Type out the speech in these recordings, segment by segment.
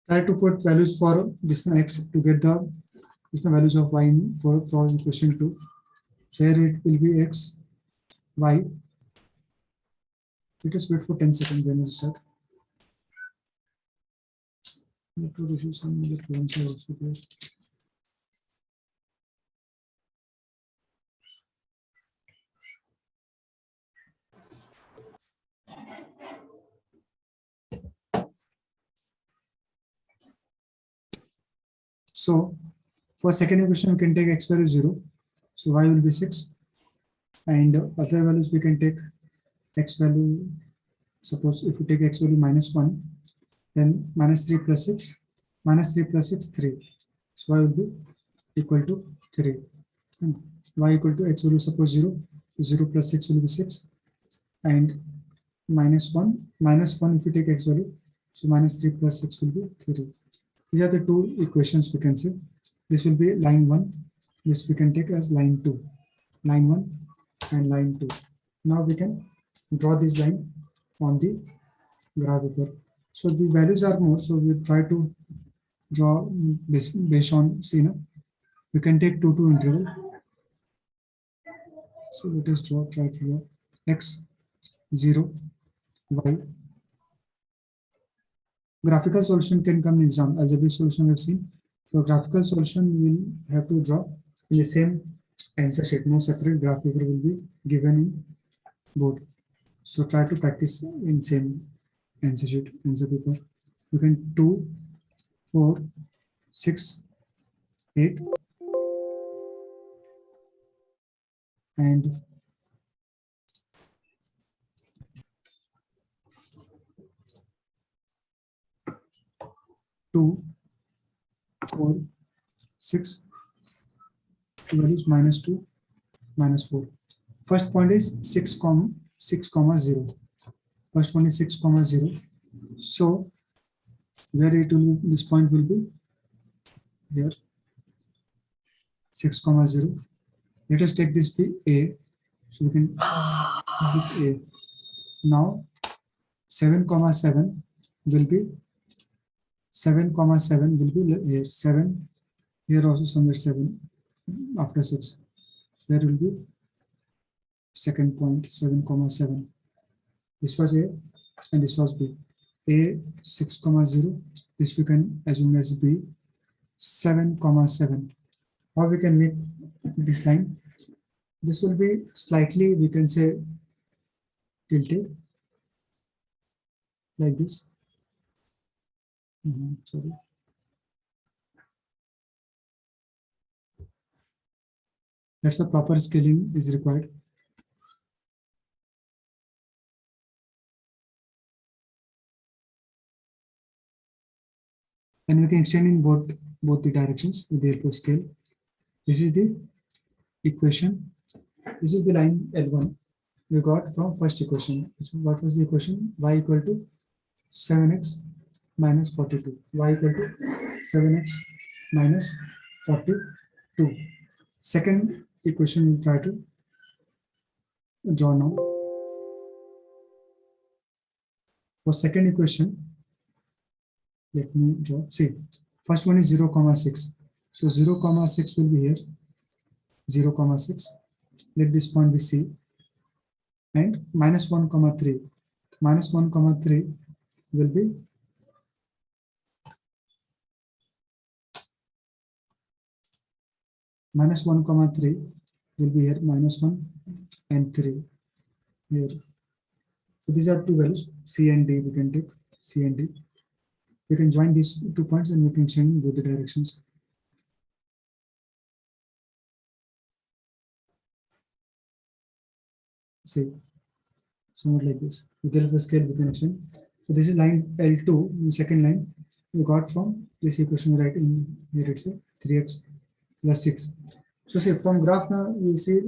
Try to put values for this x to get the values of y for question 2. So here it will be x, y. Let us wait for 10 seconds, then we start. Let me issue some other problems are also there. So for second equation, we can take x value 0. So y will be 6. And other values we can take x value. Suppose if we take x value -1, then -3 plus 6, -3 plus 6, 3. So y will be equal to 3. And y equal to x value suppose 0. So 0 plus 6 will be 6. And -1 if we take x value. So -3 plus 6 will be 3. These are the two equations we can see. This will be line 1. This we can take as line 2. Line 1 and line 2. Now we can draw this line on the graph paper. So the values are more. So we try to draw based on, see, now we can take 2 to interval. So let us try to draw x, 0, y. Graphical solution can come in exam. Algebraic solution we have seen. For graphical solution, we will have to draw in the same answer sheet. No separate graph paper will be given in board. So try to practice in same answer sheet, answer paper. You can 2, 4, 6, 8, and 2, 4, 6, values -2, -4. First point is 6, 0. First one is 6, 0. So where it will be, this point will be here, 6, 0. Let us take this be A. So we can this A. Now 7, 7 will be 7, 7 will be here. 7 here also somewhere 7 after 6. So there will be second point 7, 7. This was A and this was B. A 6, 0. This we can assume as B. 7, 7. How we can make this line? This will be slightly, we can say, tilted like this. Sorry. That's the proper scaling is required. And we can extend in both the directions with the help of scale. This is the equation. This is the line L1 we got from first equation. What was the equation? Y equal to 7x minus 42. Y equal to 7x minus 42. Second equation we'll try to draw now. For second equation, let me draw. See, first one is 0, 6. So 0, 6 will be here. 0, 6. Let this point be C. And -1, 3. -1, 3 will be -1, 3 will be here, -1 and 3 here. So these are two values, C and D. We can take C and D. We can join these 2 points and we can change both the directions. See, somewhat like this. With the help of scale, we can extend. So this is line L2, the second line we got from this equation right in here. It's a 3x plus 6. So say from graph now, you see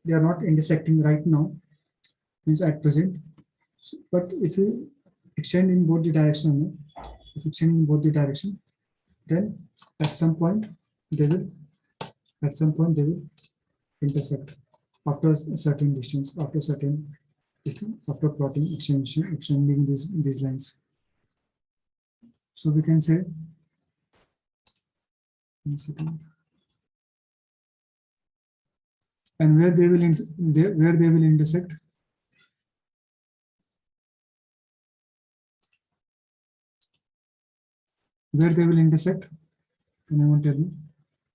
they are not intersecting right now, means at present. So, but if you extend in both the direction, then at some point they will intersect after a certain distance, after plotting extending these lines. So we can say, one second, and where they will intersect. Where they will intersect, can anyone tell me?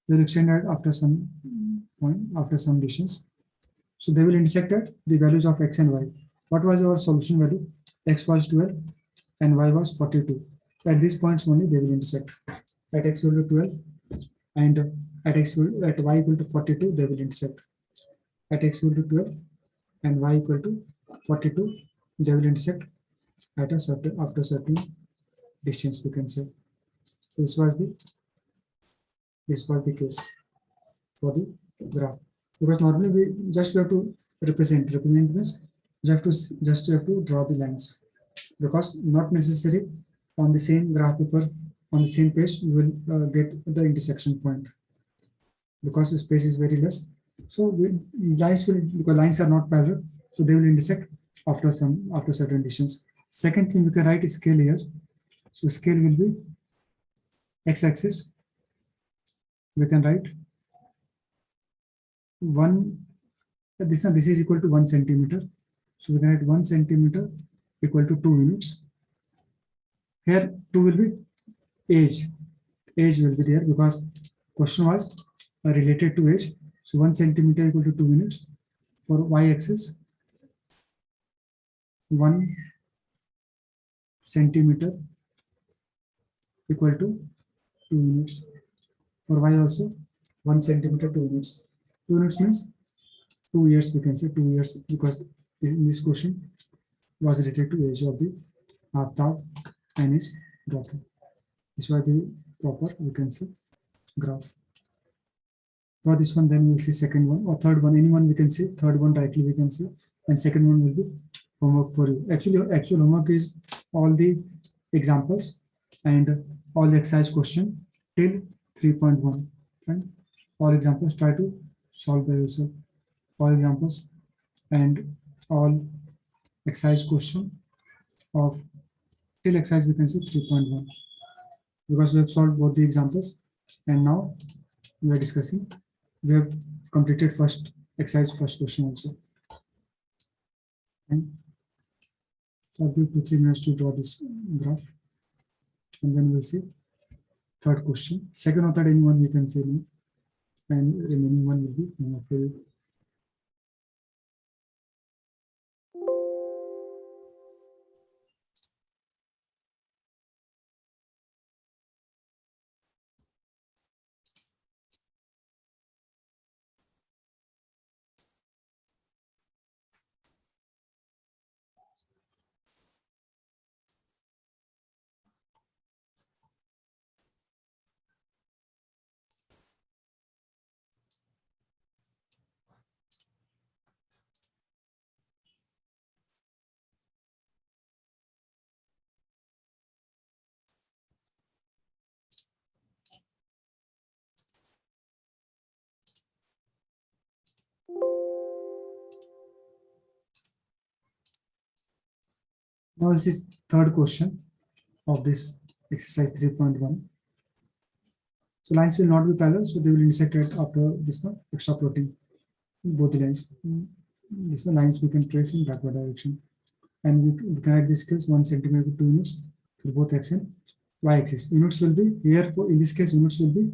They will extend out after some point, after some distance. So they will intersect at the values of x and y. What was our solution value? X was 12 and y was 42. At these points only they will intersect. At x equal to 12 and at y equal to 42, they will intersect. At x equal to 12 and y equal to 42, they will intersect at a certain after certain distance, we can say. This was the case for the graph, because normally we just have to represent means just have to draw the lines, because not necessary on the same graph paper on the same page you will get the intersection point, because the space is very less. So lines will, because lines are not parallel, so they will intersect after certain distance. Second thing, we can write scale here. So scale will be x-axis. We can write this is equal to 1 centimeter. So we can write 1 centimeter equal to 2 units. Here 2 will be age. Age will be there because question was related to age. So 1 centimeter equal to 2 units. For y-axis, 1 centimeter equal to 2 units. For y also 1 centimeter 2 units. 2 units means 2 years, we can say 2 years, because in this question was related to age of the aftab and its daughter. This was the proper, we can say, graph. For this one, then we'll see second one or third one. Anyone we can say, third one directly we can say, and second one will be homework for you. Actually, actual homework is all the examples and all the exercise question till 3.1. Right? All examples try to solve by yourself. All examples and all exercise question of till exercise we can say 3.1, because we have solved both the examples and now we are discussing. We have completed first exercise, first question also. And so I'll give 2-3 minutes to draw this graph, and then we'll see third question. Second or third, anyone we can say no, and remaining one will be for you. Now this is third question of this exercise 3.1. So lines will not be parallel, so they will intersect right after this one, extra plotting both the lines. These are lines we can trace in backward direction, and we can write this case 1 centimeter 2 units for both x and y axis. Units will be here for, in this case units will be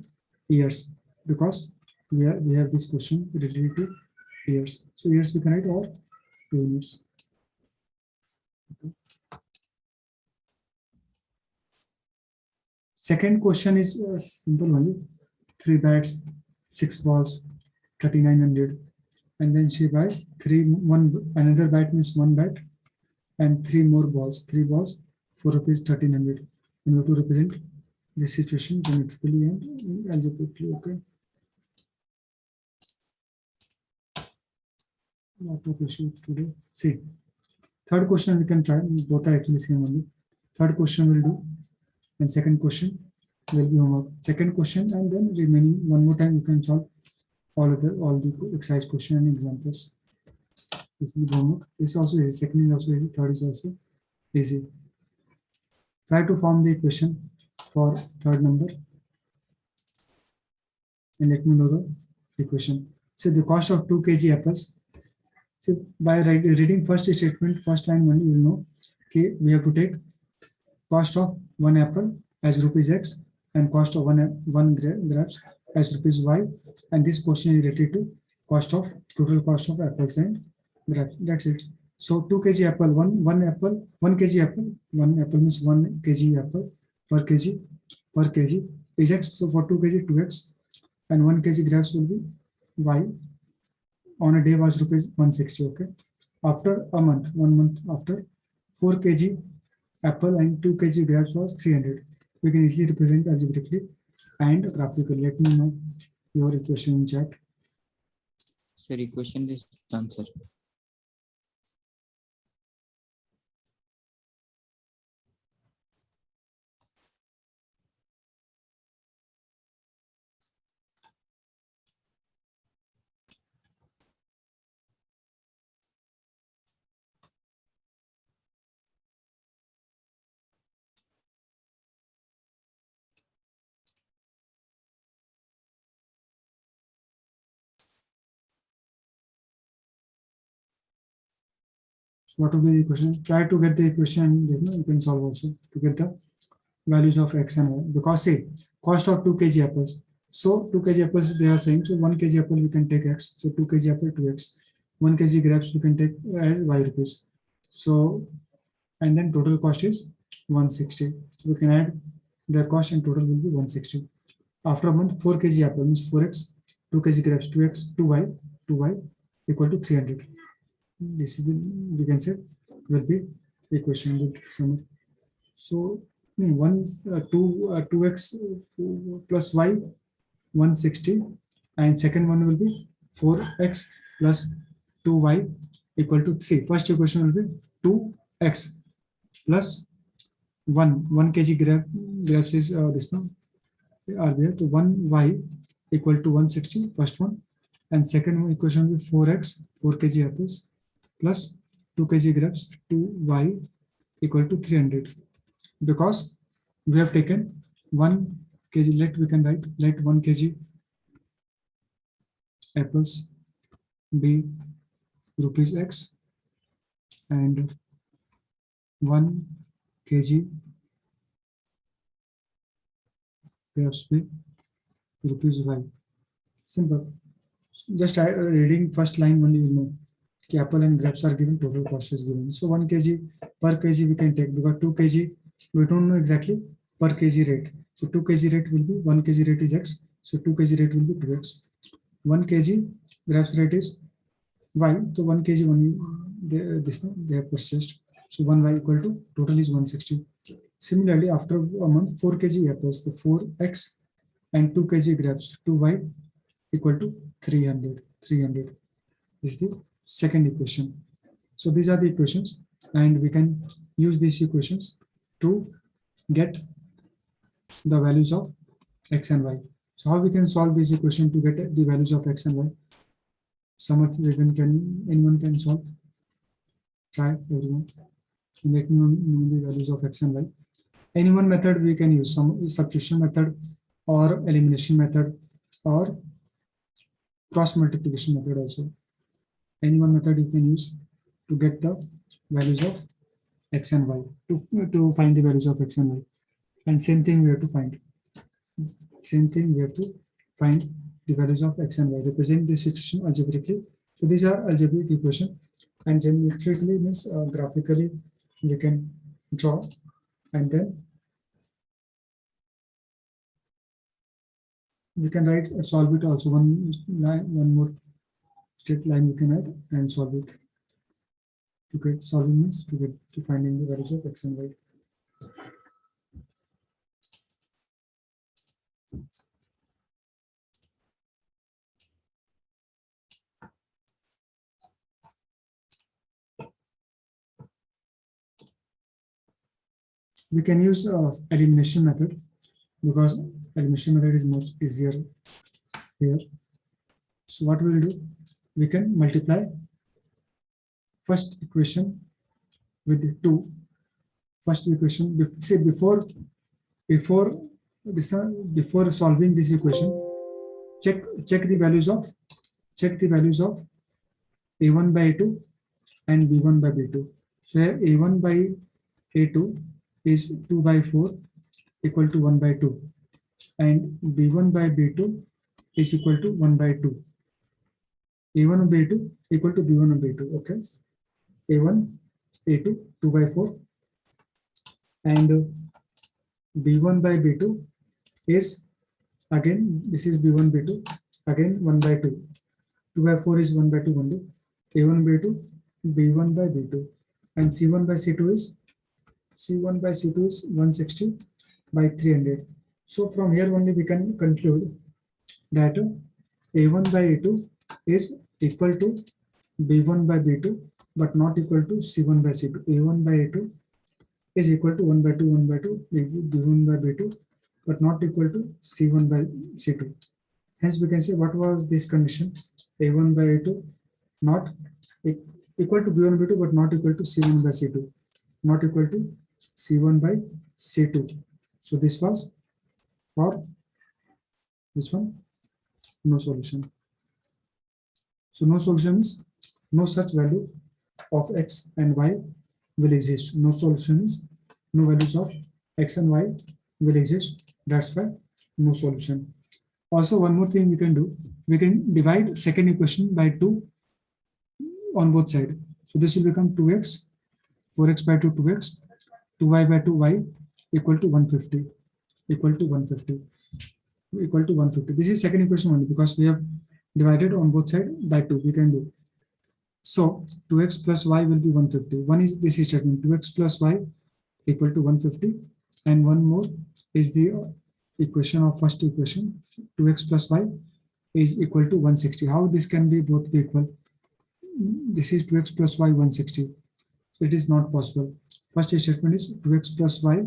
years, because we have this question related to years. So years we can write or 2 units. Second question is simple only. 3 bats, 6 balls, 3,900, and then she buys another bat means 1 bat, and 3 more balls, 3 balls for rupees 1,300. In order to represent this situation geometrically and algebraically. Okay. Lot of issues today. See, third question we can try. Both are actually same only. Third question will do, and second question will be homework. Second question, and then remaining one more time you can solve all the exercise question and examples. This is homework. This also is second is also easy. Third is also easy. Try to form the equation for third number and let me know the equation. So the cost of 2 kg apples. So by reading first statement, first line only, you will know, okay, we have to take cost of one apple as rupees X and cost of one grapes as rupees Y, and this question is related to total cost of apples and grapes. That's it. So 2 kg apple, one apple, 1 kg apple, one apple means 1 kg apple per kg is X. So for 2 kg 2X and 1 kg grapes will be Y. On a day was rupees 160. Okay. After a month, 1 month after, 4 kg apple and 2 kg grapes was 300. We can easily represent algebraically and graphically. Let me know your equation in chat. Sir, equation is done, sir. So what will be the equation? Try to get the equation, you can solve also to get the values of X and Y. Because say cost of 2 kg apples. So 2 kg apples they are saying, so 1 kg apple we can take X. So 2 kg apple 2X. 1 kg grapes we can take as Y rupees. So and then total cost is 160. We can add their cost and total will be 160. After a month, 4 kg apple means 4X, 2 kg grapes 2X, 2Y equal to 300. This is we can say will be equation with some. So 2X plus Y 160, and second one will be 4X plus 2Y equal to 3. First equation will be 2X plus 1 kg grapes is this one are there, so 1Y equal to 160, first one, and second one equation will be 4X 4 kg apples plus 2 kg grapes 2Y equal to 300. Because we have taken 1 kg, we can write let 1 kg apples be rupees X and 1 kg grapes be rupees Y. Simple. Just reading first line only, you know, apple and grapes are given, total cost is given. So 1 kg per kg we can take, because 2 kg we don't know exactly per kg rate. So 2 kg rate will be 1 kg rate is X. So 2 kg rate will be 2X. 1 kg grapes rate is Y. So 1 kg only they have purchased. So 1Y equal to total is 160. Similarly, after a month, 4 kg apples, the 4X and 2 kg grapes 2Y equal to 300. 300 is the second equation. So these are the equations, and we can use these equations to get the values of X and Y. So how we can solve this equation to get the values of X and Y? Anyone can solve? Try everyone. Let me know the values of X and Y. Any one method we can use, some substitution method or elimination method or cross multiplication method also. Any one method you can use to get the values of X and Y, to find the values of X and Y. And same thing we have to find. Same thing we have to find the values of X and Y, represent this equation algebraically. So these are algebraic equation, and geometrically means graphically we can draw, and then we can write solve it also. One more straight line we can add and solve it. To get solving means to finding the values of X and Y. We can use elimination method, because elimination method is most easier here. So what we will do, we can multiply first equation with 2. First equation, say before before this, before solving this equation, check the values of a1 by a2 and b1 by b2. So here a1 by a2 is 2 by 4 equal to 1 by 2, and b1 by b2 is equal to 1 by 2. a1 by a2 equal to b1 by b2. Okay, a1 a2 2 by 4, and b1 by b2 is, again this is b1 b2, again 1 by 2. 2 by 4 is 1 by 2 only. a1 by 2 b1 by b2, and c1 by c2 is 160 by 300. So from here only we can conclude that a1 by a2 is equal to b1 by b2 but not equal to c1 by c2. a1 by a2 is equal to 1 by 2 1 by 2 b1 by b2 but not equal to c1 by c2. Hence we can say, what was this condition? a1 by a2 not equal to b1 by b2 but not equal to c1 by c2, not equal to c1 by c2. So this was for which one? No solution. So no solution means no such value of x and y will exist. No solution is no values of x and y will exist. That's why no solution. Also, one more thing we can do, we can divide second equation by 2 on both sides. So this will become 2x, 4x by 2 2x, 2y by 2y equal to 150, equal to 150, equal to 150. This is second equation only because we have divided on both sides by 2. We can do. So 2x plus y will be 150. One is this is statement, 2x plus y equal to 150, and one more is the equation of first equation, 2x plus y is equal to 160. How this can be both be equal? This is 2x plus y 160. So it is not possible. First statement is 2x plus y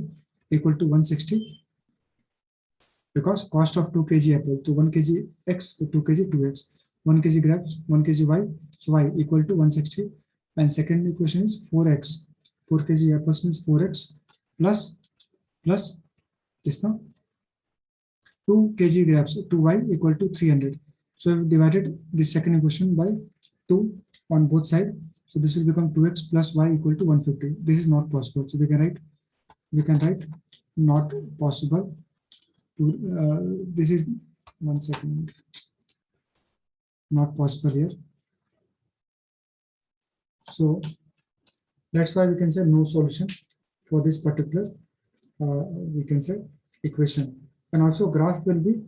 equal to 160 because cost of 2 kg apple to 1 kg x to 2 kg 2x, 1 kg grapes 1 kg y, so y equal to 160. And second equation is 4x, 4 kg apples means 4x plus this now 2 kg grapes to y equal to 300. So we divided the second equation by 2 on both sides. So this will become 2x plus y equal to 150. This is not possible. So we can write not possible. This is 1 second, not possible here. So that's why we can say no solution for this particular we can say equation. And also graph will be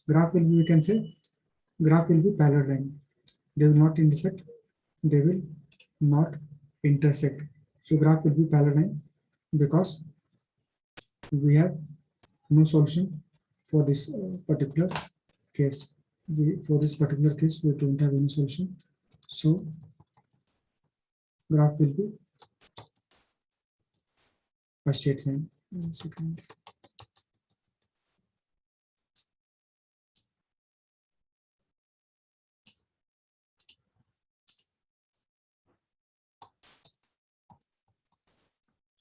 we can say graph will be parallel line. They will not intersect. They will not intersect. So graph will be parallel line because we have no solution for this particular case. For this particular case, we don't have any solution. So graph will be a straight line. 1 second.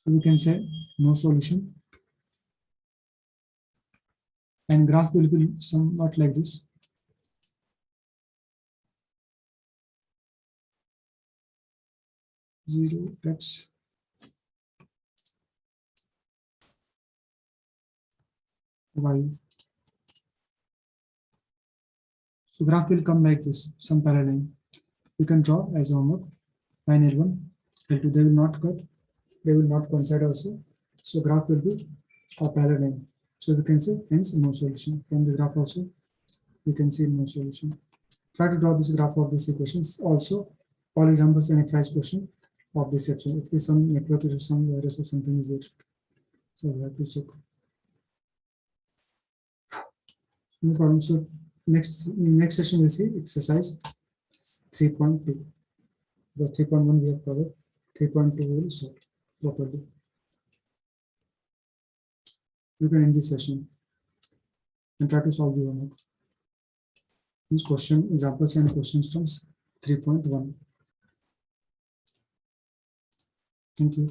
So we can say no solution, and graph will be somewhat like this. Zero x y. So graph will come like this, some parallel line. You can draw as homework. Line L1, L2. They will not cut. They will not coincide also. So graph will be a parallel line. So we can say hence no solution. From the graph also, we can see no solution. Try to draw this graph of these equations. Also, all examples and exercise question of this section. If there is some network issue, some virus or something is there, so we have to check. No problem. So next session we'll see exercise 3.2. The 3.1 we have covered. 3.2 will start properly. You can end this session and try to solve the homework. These question examples and questions from 3.1. Thank you.